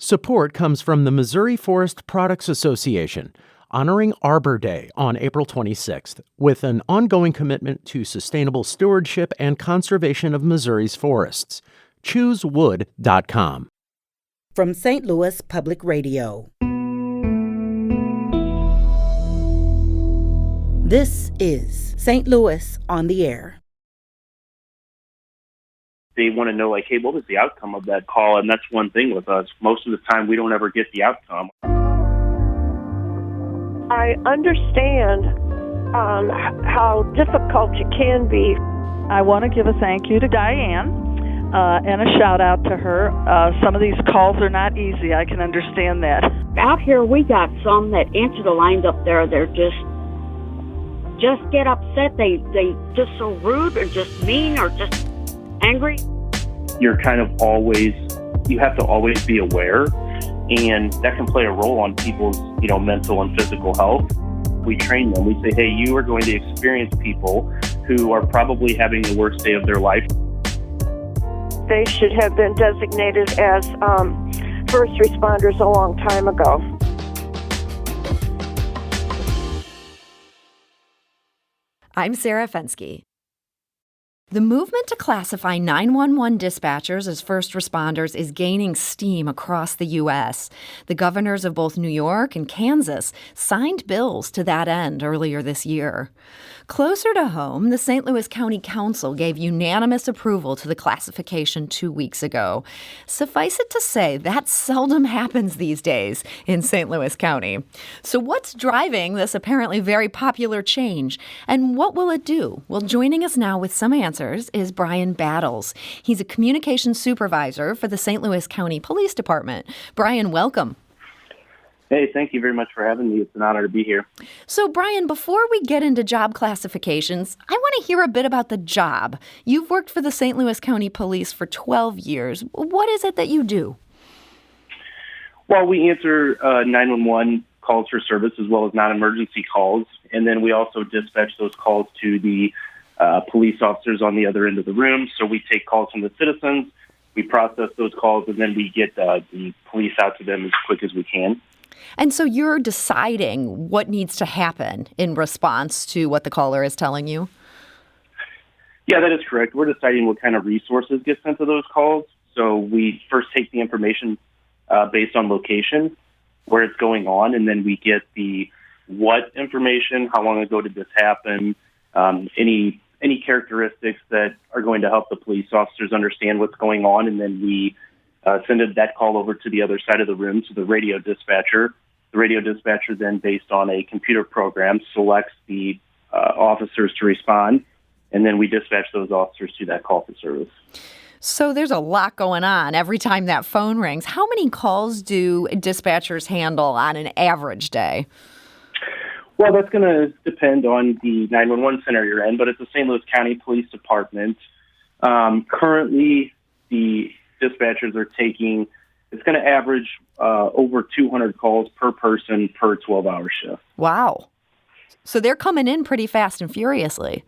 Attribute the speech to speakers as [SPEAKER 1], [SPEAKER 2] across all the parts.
[SPEAKER 1] Support comes from the Missouri Forest Products Association, honoring Arbor Day on April 26th, with an ongoing commitment to sustainable stewardship and conservation of Missouri's forests. ChooseWood.com.
[SPEAKER 2] From St. Louis Public Radio. This is St. Louis on the Air.
[SPEAKER 3] They want to know, like, hey, what was the outcome of that call? And that's one thing with us. Most of the time, we don't ever get the outcome.
[SPEAKER 4] I understand how difficult it can be.
[SPEAKER 5] I want to give a thank you to Diane and a shout out to her. Some of these calls are not easy. I can understand that.
[SPEAKER 6] Out here, we got some that answer the lines up there. They're just get upset. They just so rude or just mean or just angry.
[SPEAKER 3] You're kind of you have to always be aware, and that can play a role on people's, mental and physical health. We train them. We say, hey, you are going to experience people who are probably having the worst day of their life.
[SPEAKER 4] They should have been designated as first responders a long time ago.
[SPEAKER 7] I'm Sarah Fensky. The movement to classify 911 dispatchers as first responders is gaining steam across the U.S. The governors of both New York and Kansas signed bills to that end earlier this year. Closer to home, the St. Louis County Council gave unanimous approval to the classification 2 weeks ago. Suffice it to say, that seldom happens these days in St. Louis County. So what's driving this apparently very popular change, and what will it do? Well, joining us now with some answers is Brian Battles. He's a communications supervisor for the St. Louis County Police Department. Brian, welcome.
[SPEAKER 3] Hey, thank you very much for having me. It's an honor to be here.
[SPEAKER 7] So, Brian, before we get into job classifications, I want to hear a bit about the job. You've worked for the St. Louis County Police for 12 years. What is it that you do?
[SPEAKER 3] Well, we answer 911 calls for service as well as non-emergency calls, and then we also dispatch those calls to the police officers on the other end of the room. So we take calls from the citizens, we process those calls, and then we get the police out to them as quick as we can.
[SPEAKER 7] And so you're deciding what needs to happen in response to what the caller is telling you?
[SPEAKER 3] Yeah, that is correct. We're deciding what kind of resources get sent to those calls. So we first take the information based on location, where it's going on, and then we get the what information, how long ago did this happen, any characteristics that are going to help the police officers understand what's going on, and then we send that call over to the other side of the room to the radio dispatcher. The radio dispatcher then, based on a computer program, selects the officers to respond, and then we dispatch those officers to that call for service.
[SPEAKER 7] So there's a lot going on every time that phone rings. How many calls do dispatchers handle on an average day?
[SPEAKER 3] Well, that's going to depend on the 911 center you're in, but it's the St. Louis County Police Department. Currently, the dispatchers are taking, it's going to average over 200 calls per person per 12-hour shift.
[SPEAKER 7] Wow. So they're coming in pretty fast and furiously.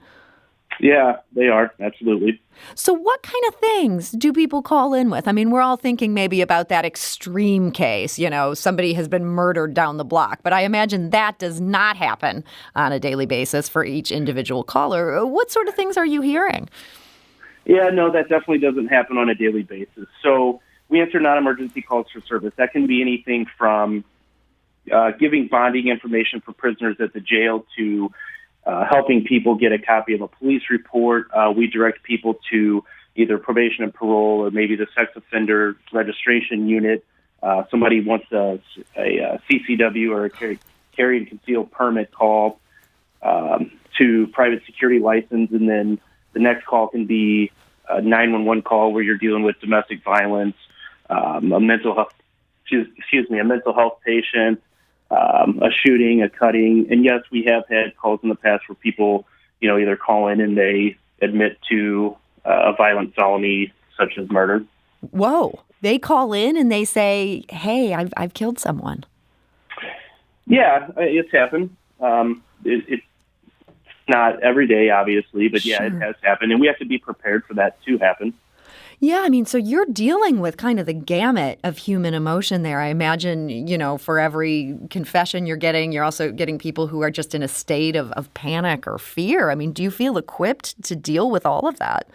[SPEAKER 3] Yeah, they are. Absolutely.
[SPEAKER 7] So what kind of things do people call in with? I mean, we're all thinking maybe about that extreme case, somebody has been murdered down the block, but I imagine that does not happen on a daily basis for each individual caller. What sort of things are you hearing?
[SPEAKER 3] Yeah, no, that definitely doesn't happen on a daily basis. So we answer non-emergency calls for service. That can be anything from giving bonding information for prisoners at the jail to helping people get a copy of a police report. We direct people to either probation and parole or maybe the sex offender registration unit. Somebody wants a CCW or a carry and conceal permit call to private security license, and then the next call can be a 911 call where you're dealing with domestic violence, a mental health patient, a shooting, a cutting. And yes, we have had calls in the past where people, either call in and they admit to a violent felony such as murder.
[SPEAKER 7] Whoa. They call in and they say, hey, I've killed someone.
[SPEAKER 3] Yeah, it's happened. It's not every day, obviously, but yeah, It has happened. And we have to be prepared for that to happen.
[SPEAKER 7] Yeah, I mean, so you're dealing with kind of the gamut of human emotion there. I imagine, for every confession you're getting, you're also getting people who are just in a state of panic or fear. I mean, do you feel equipped to deal with all of that?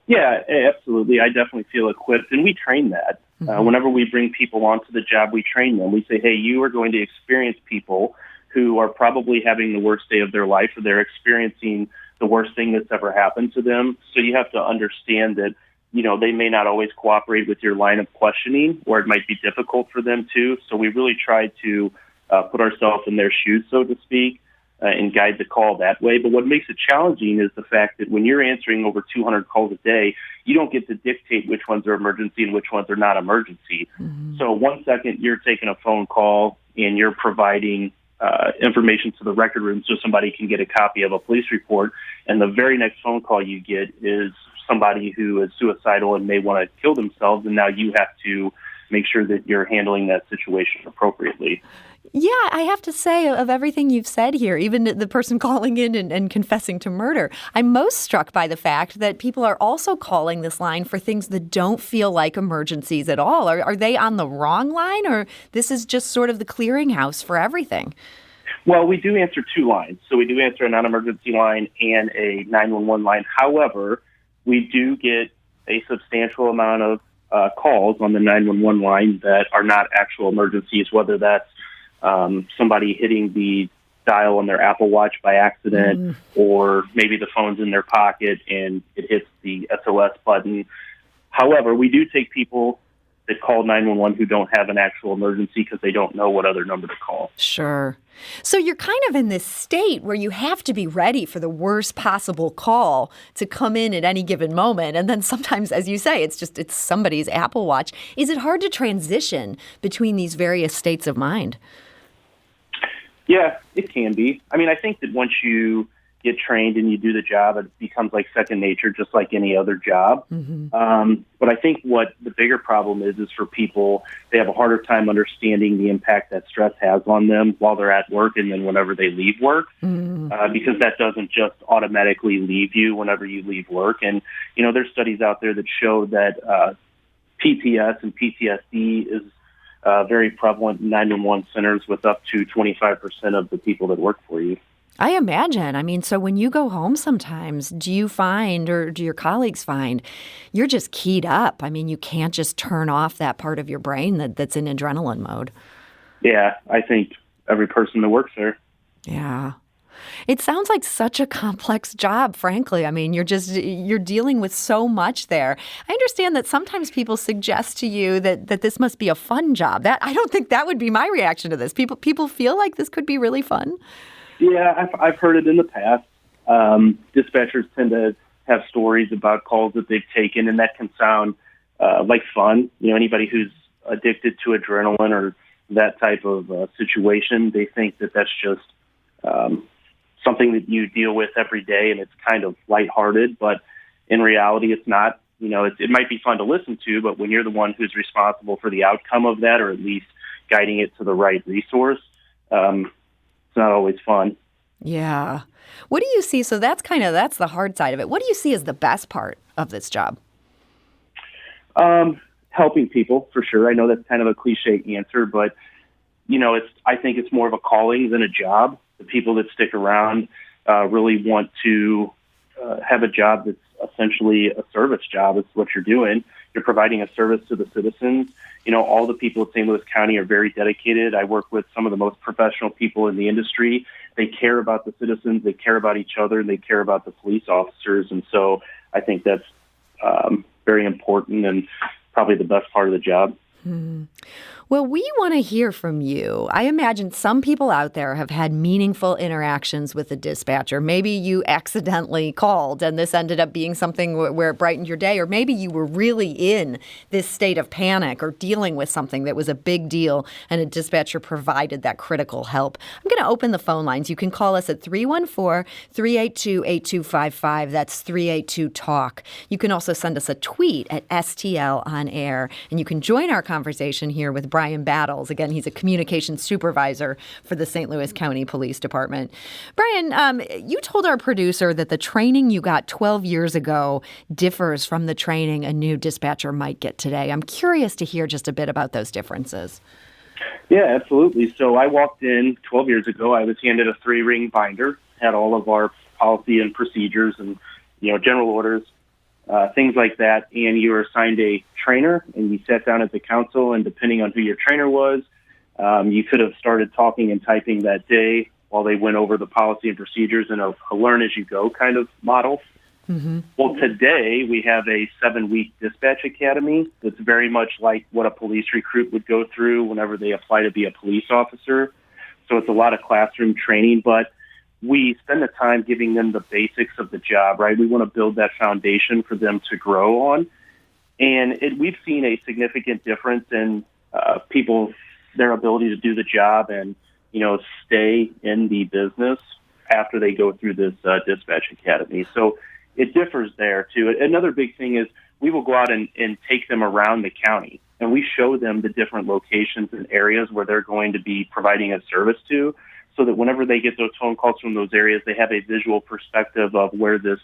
[SPEAKER 3] Yeah, absolutely. I definitely feel equipped, and we train that. Whenever we bring people onto the job, we train them. We say, hey, you are going to experience people who are probably having the worst day of their life, or they're experiencing the worst thing that's ever happened to them. So you have to understand that, they may not always cooperate with your line of questioning, or it might be difficult for them to. So we really try to put ourselves in their shoes, so to speak, and guide the call that way. But what makes it challenging is the fact that when you're answering over 200 calls a day, you don't get to dictate which ones are emergency and which ones are not emergency. So 1 second you're taking a phone call and you're providing information to the record room so somebody can get a copy of a police report, and the very next phone call you get is somebody who is suicidal and may want to kill themselves, and now you have to make sure that you're handling that situation appropriately.
[SPEAKER 7] Yeah, I have to say, of everything you've said here, even the person calling in and confessing to murder, I'm most struck by the fact that people are also calling this line for things that don't feel like emergencies at all. Are they on the wrong line, or this is just sort of the clearinghouse for everything?
[SPEAKER 3] Well, we do answer two lines. So we do answer a non-emergency line and a 911 line. However, we do get a substantial amount of calls on the 911 line that are not actual emergencies, whether that's somebody hitting the dial on their Apple Watch by accident, or maybe the phone's in their pocket and it hits the SOS button. However, we do take people that call 911 who don't have an actual emergency because they don't know what other number to call.
[SPEAKER 7] Sure. So you're kind of in this state where you have to be ready for the worst possible call to come in at any given moment. And then sometimes, as you say, it's somebody's Apple Watch. Is it hard to transition between these various states of mind?
[SPEAKER 3] Yeah, it can be. I mean, I think that once you get trained and you do the job, it becomes like second nature, just like any other job. But I think what the bigger problem is for people, they have a harder time understanding the impact that stress has on them while they're at work and then whenever they leave work, because that doesn't just automatically leave you whenever you leave work. And, there's studies out there that show that PTS and PTSD is very prevalent in 911 centers, with up to 25% of the people that work for you.
[SPEAKER 7] I imagine. I mean, so when you go home sometimes, do you find, or do your colleagues find, you're just keyed up? I mean, you can't just turn off that part of your brain that's in adrenaline mode.
[SPEAKER 3] Yeah, I think every person that works there.
[SPEAKER 7] Yeah. It sounds like such a complex job, frankly. I mean, you're dealing with so much there. I understand that sometimes people suggest to you that this must be a fun job. I don't think that would be my reaction to this. People feel like this could be really fun.
[SPEAKER 3] Yeah, I've heard it in the past. Dispatchers tend to have stories about calls that they've taken, and that can sound like fun. Anybody who's addicted to adrenaline or that type of situation, they think that that's just something that you deal with every day, and it's kind of lighthearted. But in reality, it's not. It might be fun to listen to, but when you're the one who's responsible for the outcome of that, or at least guiding it to the right resource, it's not always fun.
[SPEAKER 7] Yeah. What do you see? So that's the hard side of it. What do you see as the best part of this job?
[SPEAKER 3] Helping people, for sure. I know that's kind of a cliche answer, but I think it's more of a calling than a job. The people that stick around really want to have a job that's essentially a service job. It's what you're doing. You're providing a service to the citizens. All the people at St. Louis County are very dedicated. I work with some of the most professional people in the industry. They care about the citizens, they care about each other, and they care about the police officers. And so I think that's very important and probably the best part of the job.
[SPEAKER 7] Well, we want to hear from you. I imagine some people out there have had meaningful interactions with the dispatcher. Maybe you accidentally called and this ended up being something where it brightened your day, or maybe you were really in this state of panic or dealing with something that was a big deal and a dispatcher provided that critical help. I'm going to open the phone lines. You can call us at 314-382-8255. That's 382-TALK. You can also send us a tweet at STL on air, and you can join our conversation here with Brian Battles. Again, he's a communications supervisor for the St. Louis County Police Department. Brian, you told our producer that the training you got 12 years ago differs from the training a new dispatcher might get today. I'm curious to hear just a bit about those differences.
[SPEAKER 3] Yeah, absolutely. So I walked in 12 years ago. I was handed a 3-ring binder, had all of our policy and procedures and, general orders, things like that. And you were assigned a trainer, and you sat down at the council, and depending on who your trainer was, you could have started talking and typing that day while they went over the policy and procedures in a learn-as-you-go kind of model. Mm-hmm. Well, today we have a 7-week dispatch academy that's very much like what a police recruit would go through whenever they apply to be a police officer. So it's a lot of classroom training, but we spend the time giving them the basics of the job, right? We want to build that foundation for them to grow on. And we've seen a significant difference in people, their ability to do the job and, stay in the business after they go through this dispatch academy. So it differs there, too. Another big thing is we will go out and take them around the county, and we show them the different locations and areas where they're going to be providing a service to, so that whenever they get those phone calls from those areas, they have a visual perspective of where this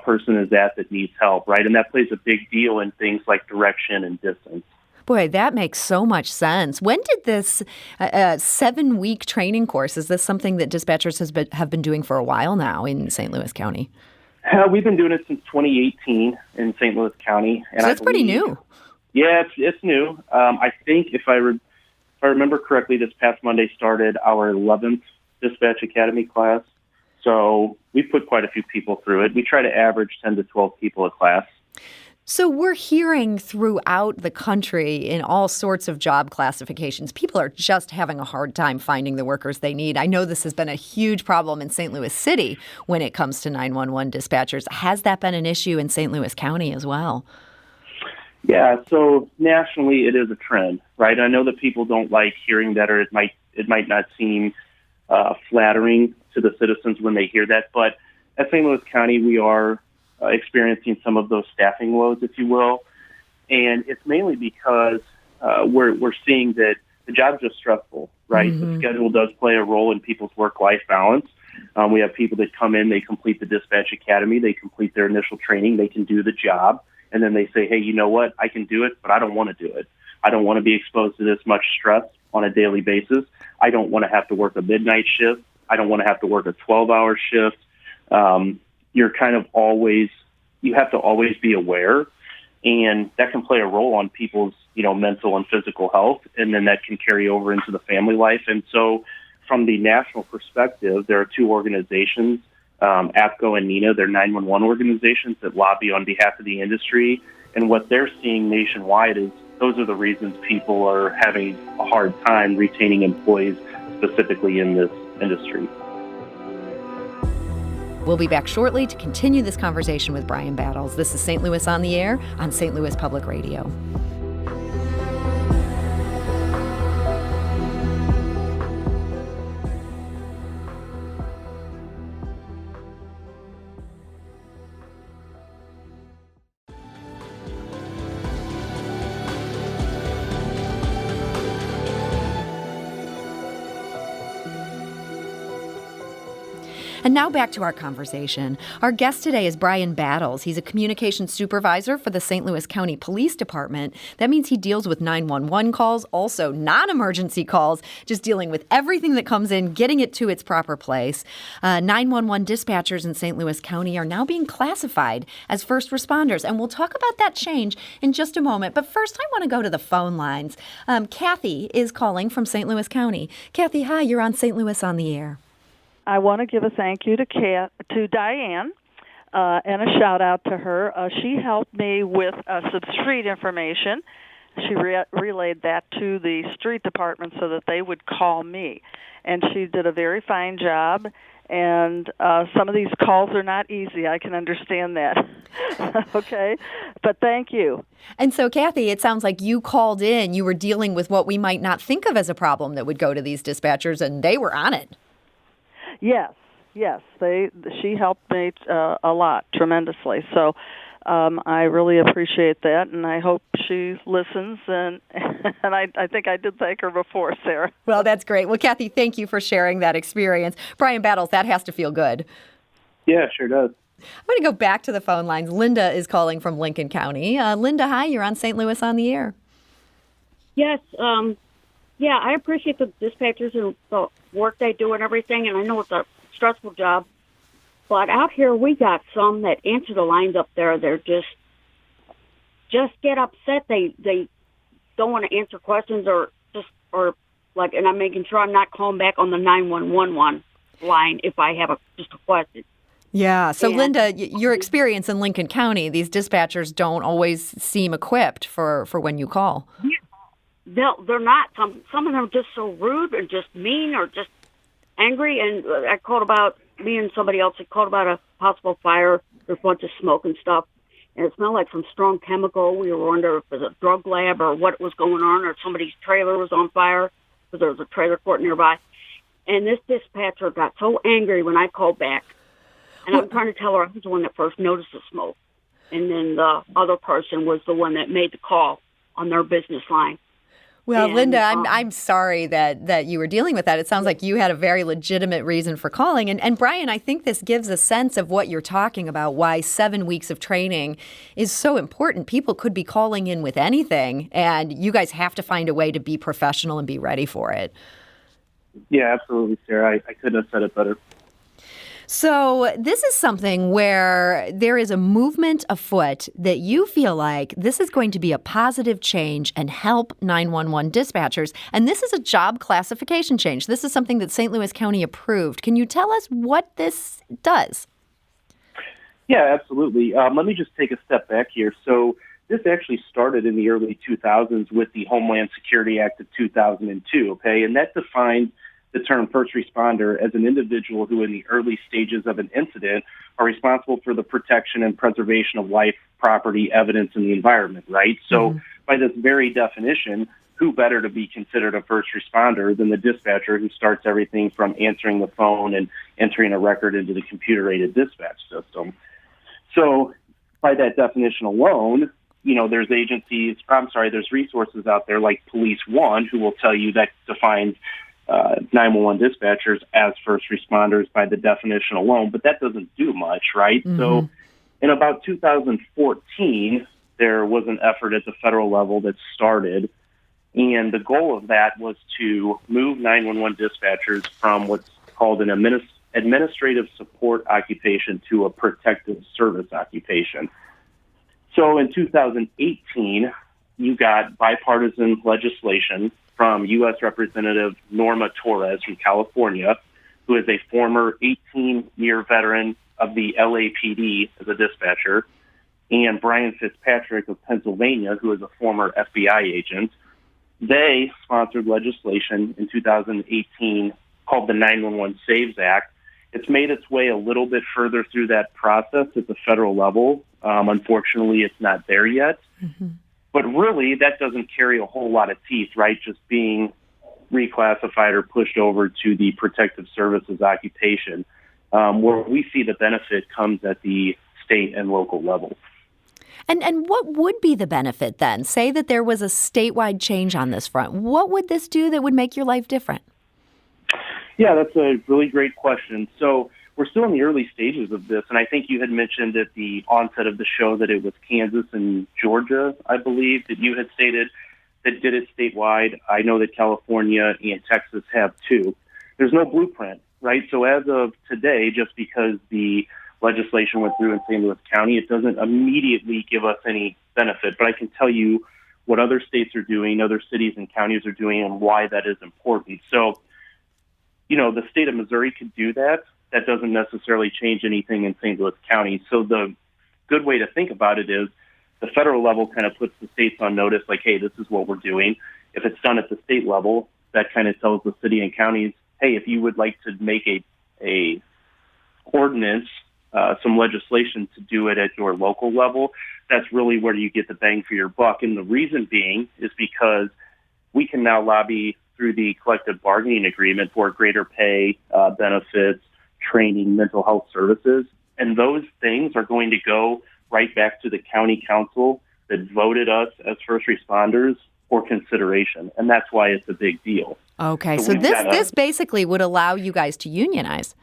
[SPEAKER 3] person is at that needs help, right? And that plays a big deal in things like direction and distance.
[SPEAKER 7] Boy, that makes so much sense. When did this 7-week training course, is this something that dispatchers have been doing for a while now in St. Louis County?
[SPEAKER 3] We've been doing it since 2018 in St. Louis County. And
[SPEAKER 7] so that's pretty new.
[SPEAKER 3] Yeah, it's new. I think if I remember correctly, this past Monday started our 11th Dispatch Academy class. So we put quite a few people through it. We try to average 10 to 12 people a class.
[SPEAKER 7] So we're hearing throughout the country in all sorts of job classifications, people are just having a hard time finding the workers they need. I know this has been a huge problem in St. Louis City when it comes to 911 dispatchers. Has that been an issue in St. Louis County as well?
[SPEAKER 3] Yeah, so nationally it is a trend, right? I know that people don't like hearing that, or it might not seem flattering to the citizens when they hear that, but at St. Louis County we are experiencing some of those staffing loads, if you will. And it's mainly because we're seeing that the job's just stressful, right? Mm-hmm. The schedule does play a role in people's work-life balance. We have people that come in, they complete the dispatch academy, they complete their initial training, they can do the job, and then they say, hey, you know what, I can do it, but I don't want to do it. I don't want to be exposed to this much stress on a daily basis. I don't want to have to work a midnight shift. I don't want to have to work a 12-hour shift. You're kind of you have to always be aware, and that can play a role on people's, mental and physical health, and then that can carry over into the family life. And so from the national perspective, there are 2 organizations, APCO and NENA, they're 911 organizations that lobby on behalf of the industry, and what they're seeing nationwide is those are the reasons people are having a hard time retaining employees specifically in this industry.
[SPEAKER 7] We'll be back shortly to continue this conversation with Brian Battles. This is St. Louis on the Air on St. Louis Public Radio. And now back to our conversation. Our guest today is Brian Battles. He's a communications supervisor for the St. Louis County Police Department. That means he deals with 911 calls, also non-emergency calls, just dealing with everything that comes in, getting it to its proper place. 911 dispatchers in St. Louis County are now being classified as first responders, and we'll talk about that change in just a moment. But first, I want to go to the phone lines. Kathy is calling from St. Louis County. Kathy, hi, you're on St. Louis on the Air.
[SPEAKER 5] I want to give a thank you to Diane and a shout out to her. She helped me with some street information. She relayed that to the street department so that they would call me. And she did a very fine job. And some of these calls are not easy. I can understand that. Okay? But thank you.
[SPEAKER 7] And so, Kathy, it sounds like you called in. You were dealing with what we might not think of as a problem that would go to these dispatchers, and they were on it.
[SPEAKER 5] Yes. She helped me a lot, tremendously. So I really appreciate that, and I hope she listens. And and I think I did thank her before, Sarah.
[SPEAKER 7] Well, that's great. Well, Kathy, thank you for sharing that experience. Brian Battles, that has to feel good.
[SPEAKER 3] Yeah, sure does.
[SPEAKER 7] I'm going to go back to the phone lines. Linda is calling from Lincoln County. Linda, hi. You're on St. Louis on the Air.
[SPEAKER 6] Yes. Yeah, I appreciate the dispatchers and the work they do and everything, and I know it's a stressful job. But out here, we got some that answer the lines up there. They're just get upset. They don't want to answer questions or and I'm making sure I'm not calling back on the 911 line if I have just a question.
[SPEAKER 7] Yeah. So, Linda, your experience in Lincoln County, these dispatchers don't always seem equipped for when you call.
[SPEAKER 6] Yeah. They're not. Some of them are just so rude or just mean or just angry. And I called about, me and somebody else had called about a possible fire. There's a bunch of smoke and stuff. And it smelled like some strong chemical. We were wondering if it was a drug lab or what was going on, or somebody's trailer was on fire because there was a trailer court nearby. And this dispatcher got so angry when I called back. And I'm trying to tell her I was the one that first noticed the smoke. And then the other person was the one that made the call on their business line.
[SPEAKER 7] Well,
[SPEAKER 6] And,
[SPEAKER 7] Linda, I'm sorry that you were dealing with that. It sounds like you had a very legitimate reason for calling. And Brian, I think this gives a sense of what you're talking about, why 7 weeks of training is so important. People could be calling in with anything, and you guys have to find a way to be professional and be ready for it.
[SPEAKER 3] Yeah, absolutely, Sarah. I couldn't have said it better.
[SPEAKER 7] So this is something where there is a movement afoot that you feel like this is going to be a positive change and help 911 dispatchers. And this is a job classification change. This is something that St. Louis County approved. Can you tell us what this does?
[SPEAKER 3] Yeah, absolutely. Let me just take a step back here. So this actually started in the early 2000s with the Homeland Security Act of 2002, okay? And that defined the term first responder as an individual who in the early stages of an incident are responsible for the protection and preservation of life, property, evidence, and the environment, right? So by this very definition, who better to be considered a first responder than the dispatcher who starts everything from answering the phone and entering a record into the computer-aided dispatch system. So by that definition alone, there's there's resources out there like Police One who will tell you that defines 911 dispatchers as first responders by the definition alone, but that doesn't do much, right? So in about 2014, there was an effort at the federal level that started, and the goal of that was to move 911 dispatchers from what's called an administrative support occupation to a protective service occupation. So in 2018, you got bipartisan legislation from U.S. Representative Norma Torres from California, who is a former 18-year veteran of the LAPD as a dispatcher, and Brian Fitzpatrick of Pennsylvania, who is a former FBI agent. They sponsored legislation in 2018 called the 911 Saves Act. It's made its way a little bit further through that process at the federal level. Unfortunately, it's not there yet. But really, that doesn't carry a whole lot of teeth, right? Just being reclassified or pushed over to the protective services occupation, where we see the benefit comes at the state and local level.
[SPEAKER 7] And what would be the benefit then? Say that there was a statewide change on this front. What would this do that would make your life different?
[SPEAKER 3] Yeah, that's a really great question. So we're still in the early stages of this, and I think you had mentioned at the onset of the show that it was Kansas and Georgia, I believe, that you had stated that did it statewide. I know that California and Texas have too. There's no blueprint, right? So as of today, just because the legislation went through in St. Louis County, it doesn't immediately give us any benefit. But I can tell you what other states are doing, other cities and counties are doing, and why that is important. So, the state of Missouri could do that. That doesn't necessarily change anything in St. Louis County. So the good way to think about it is the federal level kind of puts the states on notice, like, hey, this is what we're doing. If it's done at the state level, that kind of tells the city and counties, hey, if you would like to make a ordinance, some legislation to do it at your local level, that's really where you get the bang for your buck. And the reason being is because we can now lobby through the collective bargaining agreement for greater pay, benefits, training, mental health services. And those things are going to go right back to the county council that voted us as first responders for consideration. And that's why it's a big deal.
[SPEAKER 7] Okay, so this basically would allow you guys to unionize.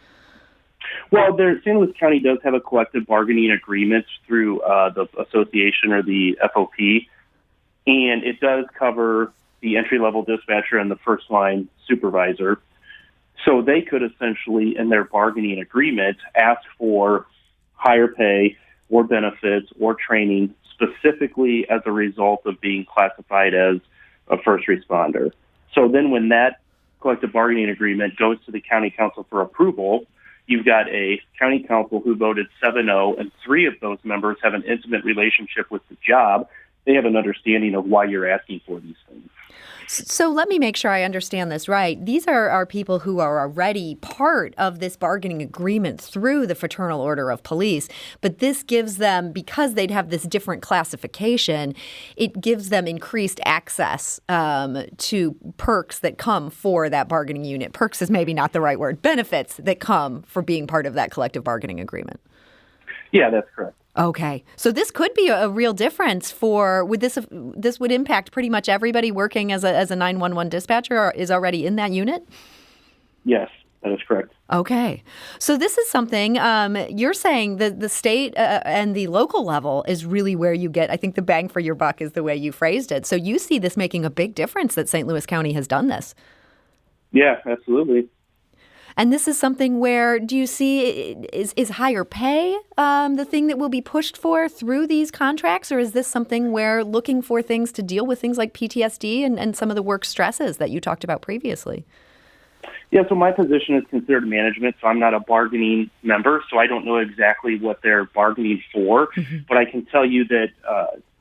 [SPEAKER 3] Well, St. Louis County does have a collective bargaining agreement through the association or the FOP, and it does cover the entry-level dispatcher and the first-line supervisor. So they could essentially, in their bargaining agreement, ask for higher pay or benefits or training specifically as a result of being classified as a first responder. So then when that collective bargaining agreement goes to the county council for approval, you've got a county council who voted 7-0, and 3 of those members have an intimate relationship with the job. They have an understanding of why you're asking for these things.
[SPEAKER 7] So let me make sure I understand this right. These are people who are already part of this bargaining agreement through the Fraternal Order of Police, but this gives them, because they'd have this different classification, it gives them increased access to perks that come for that bargaining unit. Perks is maybe not the right word. Benefits that come for being part of that collective bargaining agreement.
[SPEAKER 3] Yeah, that's correct.
[SPEAKER 7] Okay. So this could be a real difference this would impact pretty much everybody working as a 911 dispatcher or is already in that unit?
[SPEAKER 3] Yes, that is correct.
[SPEAKER 7] Okay. So this is something you're saying that the state and the local level is really where you get, I think, the bang for your buck is the way you phrased it. So you see this making a big difference that St. Louis County has done this.
[SPEAKER 3] Yeah, absolutely.
[SPEAKER 7] And this is something where, do you see, is higher pay the thing that will be pushed for through these contracts? Or is this something where looking for things to deal with things like PTSD and some of the work stresses that you talked about previously?
[SPEAKER 3] Yeah, so my position is considered management, so I'm not a bargaining member, so I don't know exactly what they're bargaining for. Mm-hmm. But I can tell you that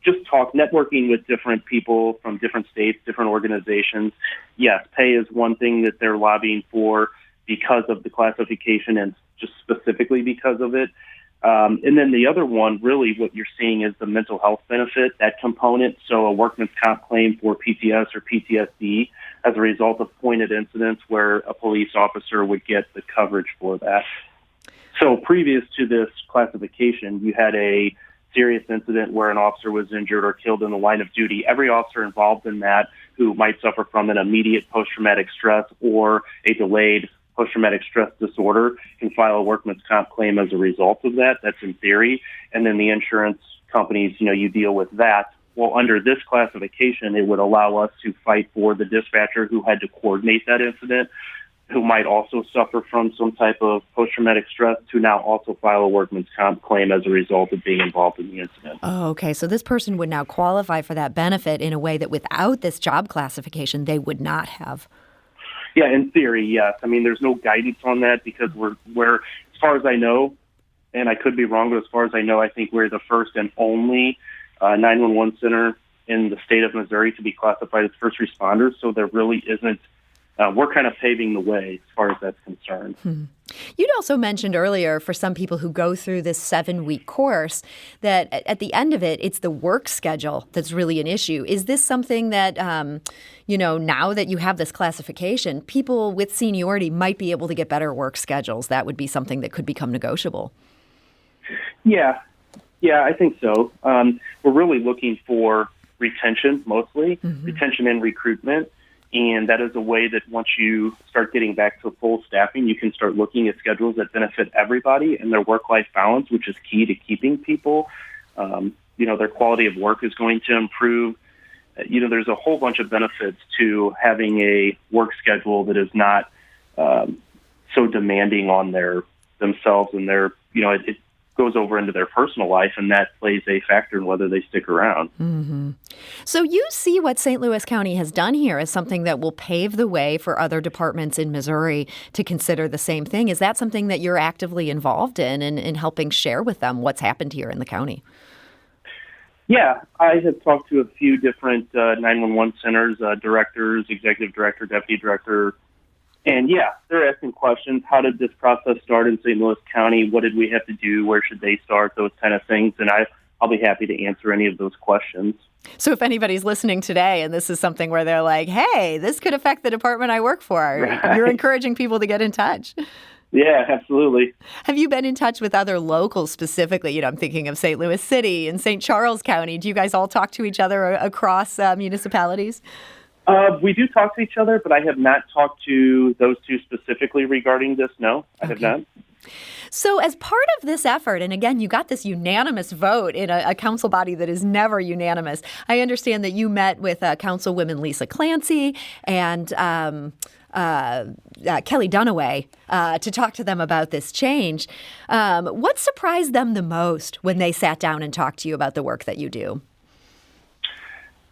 [SPEAKER 3] just networking with different people from different states, different organizations, yes, pay is one thing that they're lobbying for, because of the classification and just specifically because of it. And then the other one, really what you're seeing is the mental health benefit, that component. So a workman's comp claim for PTS or PTSD as a result of pointed incidents where a police officer would get the coverage for that. So previous to this classification, you had a serious incident where an officer was injured or killed in the line of duty. Every officer involved in that who might suffer from an immediate post-traumatic stress or a delayed post-traumatic stress disorder can file a workman's comp claim as a result of that. That's in theory. And then the insurance companies, you deal with that. Well, under this classification, it would allow us to fight for the dispatcher who had to coordinate that incident, who might also suffer from some type of post-traumatic stress, to now also file a workman's comp claim as a result of being involved in the incident.
[SPEAKER 7] Oh, okay. So this person would now qualify for that benefit in a way that without this job classification, they would not have.
[SPEAKER 3] Yeah, in theory, yes. I mean, there's no guidance on that because we're, as far as I know, and I could be wrong, but as far as I know, I think we're the first and only 911 center in the state of Missouri to be classified as first responders. So there really isn't, we're kind of paving the way as far as that's concerned.
[SPEAKER 7] Hmm. You'd also mentioned earlier for some people who go through this 7-week course that at the end of it, it's the work schedule that's really an issue. Is this something that, now that you have this classification, people with seniority might be able to get better work schedules? That would be something that could become negotiable.
[SPEAKER 3] Yeah, I think so. We're really looking for retention mostly, retention and recruitment. And that is a way that once you start getting back to full staffing, you can start looking at schedules that benefit everybody and their work-life balance, which is key to keeping people. Their quality of work is going to improve. There's a whole bunch of benefits to having a work schedule that is not so demanding on themselves and it goes over into their personal life, and that plays a factor in whether they stick around.
[SPEAKER 7] Mm-hmm. So you see what St. Louis County has done here as something that will pave the way for other departments in Missouri to consider the same thing. Is that something that you're actively involved in helping share with them what's happened here in the county?
[SPEAKER 3] Yeah, I have talked to a few different 911 centers, directors, executive director, deputy director. And yeah, they're asking questions. How did this process start in St. Louis County? What did we have to do? Where should they start? Those kind of things. And I'll be happy to answer any of those questions.
[SPEAKER 7] So if anybody's listening today and this is something where they're like, hey, this could affect the department I work for, right, you're encouraging people to get in touch.
[SPEAKER 3] Yeah, absolutely.
[SPEAKER 7] Have you been in touch with other locals specifically? I'm thinking of St. Louis City and St. Charles County. Do you guys all talk to each other across municipalities?
[SPEAKER 3] We do talk to each other, but I have not talked to those two specifically regarding this. No, I have not.
[SPEAKER 7] So as part of this effort, and again, you got this unanimous vote in a council body that is never unanimous. I understand that you met with Councilwoman Lisa Clancy and Kelly Dunaway to talk to them about this change. What surprised them the most when they sat down and talked to you about the work that you do?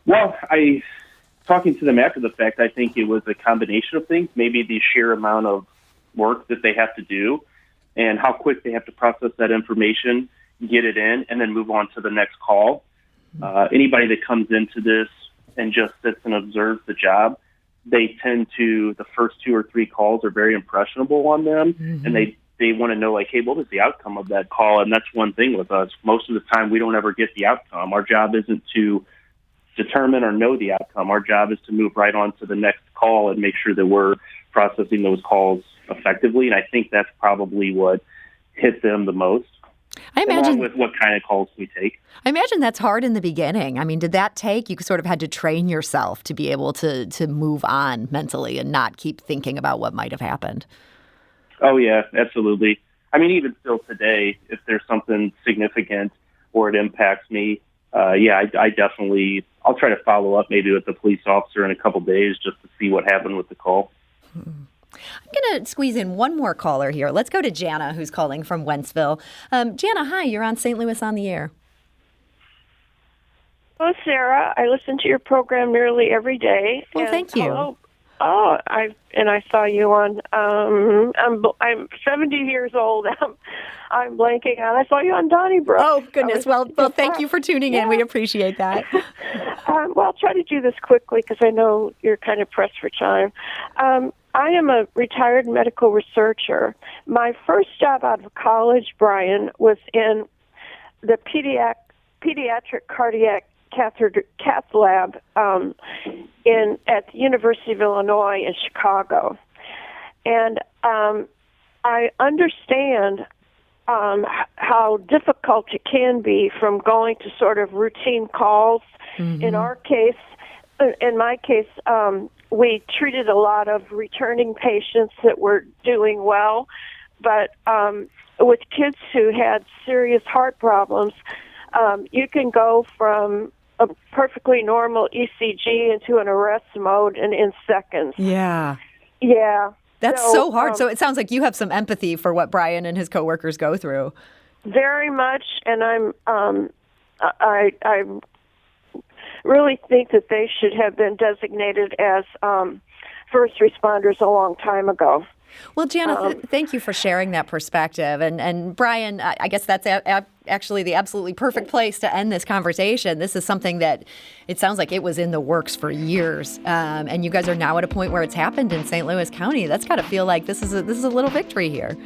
[SPEAKER 3] Well, talking to them after the fact, I think it was a combination of things. Maybe the sheer amount of work that they have to do and how quick they have to process that information, get it in, and then move on to the next call. Anybody that comes into this and just sits and observes the job, they tend to, the first 2 or 3 calls are very impressionable on them, and they want to know, like, hey, what was the outcome of that call? And that's one thing with us. Most of the time, we don't ever get the outcome. Our job isn't to determine or know the outcome. Our job is to move right on to the next call and make sure that we're processing those calls effectively. And I think that's probably what hit them the most.
[SPEAKER 7] I imagine,
[SPEAKER 3] along with what kind of calls we take.
[SPEAKER 7] I imagine that's hard in the beginning. I mean, did that take, you sort of had to train yourself to be able to move on mentally and not keep thinking about what might have happened?
[SPEAKER 3] Oh, yeah, absolutely. I mean, even still today, if there's something significant or it impacts me, I definitely, I'll try to follow up maybe with the police officer in a couple days just to see what happened with the call.
[SPEAKER 7] I'm going to squeeze in one more caller here. Let's go to Jana, who's calling from Wentzville. Jana, hi, you're on St. Louis on the Air.
[SPEAKER 4] Hello, Sarah. I listen to your program nearly every day.
[SPEAKER 7] Well, thank you.
[SPEAKER 4] Hello. Oh, I saw you on. I'm 70 years old. I'm blanking out. I saw you on Donnybrook.
[SPEAKER 7] Oh goodness. Well, thank you for tuning in. We appreciate that.
[SPEAKER 4] Well, I'll try to do this quickly because I know you're kind of pressed for time. I am a retired medical researcher. My first job out of college, Brian, was in the pediatric cardiac cath lab at the University of Illinois in Chicago. And I understand how difficult it can be from going to sort of routine calls. Mm-hmm. In my case, we treated a lot of returning patients that were doing well, but with kids who had serious heart problems, you can go from a perfectly normal ECG into an arrest mode in seconds.
[SPEAKER 7] Yeah.
[SPEAKER 4] Yeah.
[SPEAKER 7] That's so hard. So it sounds like you have some empathy for what Brian and his coworkers go through.
[SPEAKER 4] Very much, and I really think that they should have been designated as first responders a long time ago.
[SPEAKER 7] Well, Jana, thank you for sharing that perspective. And Brian, I guess that's actually the absolutely perfect place to end this conversation. This is something that it sounds like it was in the works for years, and you guys are now at a point where it's happened in St. Louis County. That's got to feel like this is a little victory here.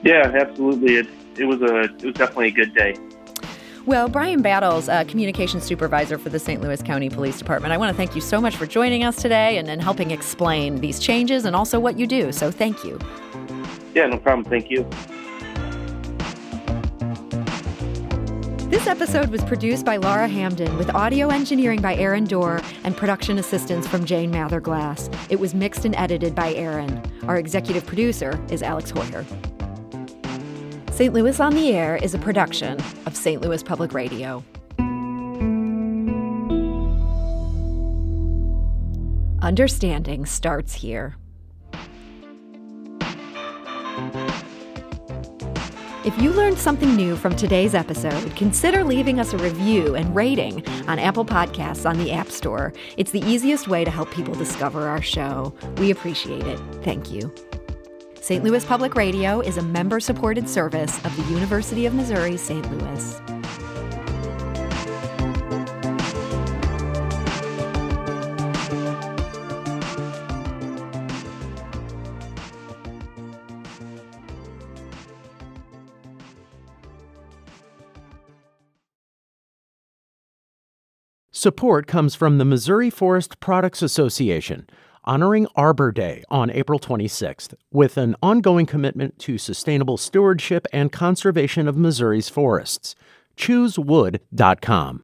[SPEAKER 3] Yeah, absolutely. It was definitely a good day.
[SPEAKER 7] Well, Brian Battles, Communications Supervisor for the St. Louis County Police Department, I want to thank you so much for joining us today and helping explain these changes and also what you do. So thank you.
[SPEAKER 3] Yeah, no problem. Thank you.
[SPEAKER 7] This episode was produced by Laura Hamden with audio engineering by Aaron Dorr and production assistance from Jane Matherglass. It was mixed and edited by Aaron. Our executive producer is Alex Hoyer. St. Louis on the Air is a production of St. Louis Public Radio. Understanding starts here. If you learned something new from today's episode, consider leaving us a review and rating on Apple Podcasts on the App Store. It's the easiest way to help people discover our show. We appreciate it. Thank you. St. Louis Public Radio is a member-supported service of the University of Missouri, St. Louis.
[SPEAKER 1] Support comes from the Missouri Forest Products Association, honoring Arbor Day on April 26th with an ongoing commitment to sustainable stewardship and conservation of Missouri's forests. ChooseWood.com.